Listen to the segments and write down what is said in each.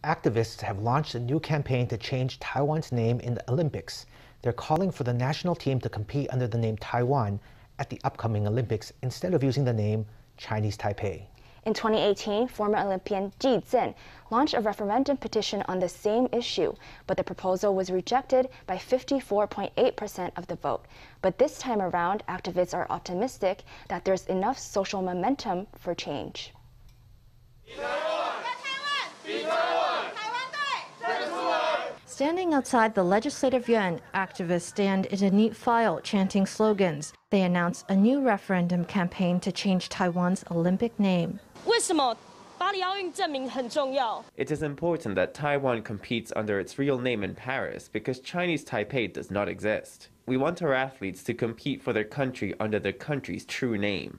Activists have launched a new campaign to change Taiwan's name in the Olympics. They're calling for the national team to compete under the name Taiwan at the upcoming Olympics instead of using the name Chinese Taipei. In 2018, former Olympian Ji Zhen launched a referendum petition on the same issue, but the proposal was rejected by 54.8% of the vote. But this time around, activists are optimistic that there's enough social momentum for change. Standing outside the Legislative Yuan, activists stand in a neat file chanting slogans. They announce a new referendum campaign to change Taiwan's Olympic name. It is important that Taiwan competes under its real name in Paris because Chinese Taipei does not exist. We want our athletes to compete for their country under their country's true name.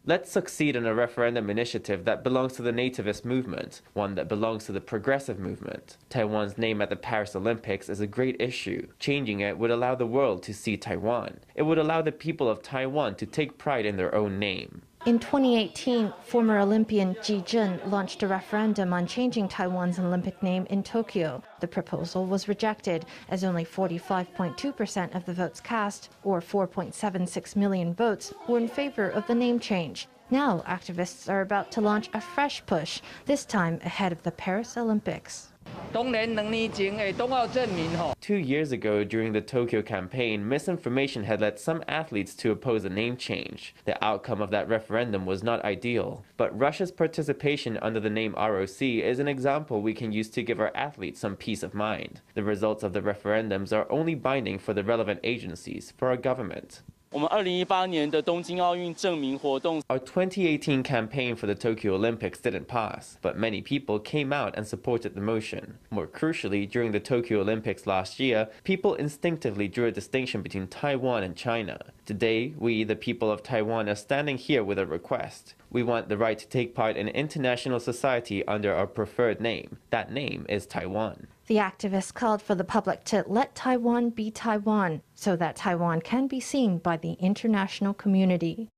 Let's succeed in a referendum initiative that belongs to the nativist movement, one that belongs to the progressive movement. Taiwan's name at the Paris Olympics is a great issue. Changing it would allow the world to see Taiwan. It would allow the people of Taiwan to take pride in their own name. In 2018, former Olympian Ji Zhen launched a referendum on changing Taiwan's Olympic name in Tokyo. The proposal was rejected, as only 45.2% of the votes cast, or 4.76 million votes, were in favor of the name change. Now, activists are about to launch a fresh push, this time ahead of the Paris Olympics. 2 years ago, during the Tokyo campaign, misinformation had led some athletes to oppose a name change. The outcome of that referendum was not ideal, but Russia's participation under the name ROC is an example we can use to give our athletes some peace of mind. The results of the referendums are only binding for the relevant agencies, for our government. Our 2018 campaign for the Tokyo Olympics didn't pass, but many people came out and supported the motion. More crucially, during the Tokyo Olympics last year, people instinctively drew a distinction between Taiwan and China. Today, we, the people of Taiwan, are standing here with a request. We want the right to take part in international society under our preferred name. That name is Taiwan. The activists called for the public to let Taiwan be Taiwan, so that Taiwan can be seen by the international community.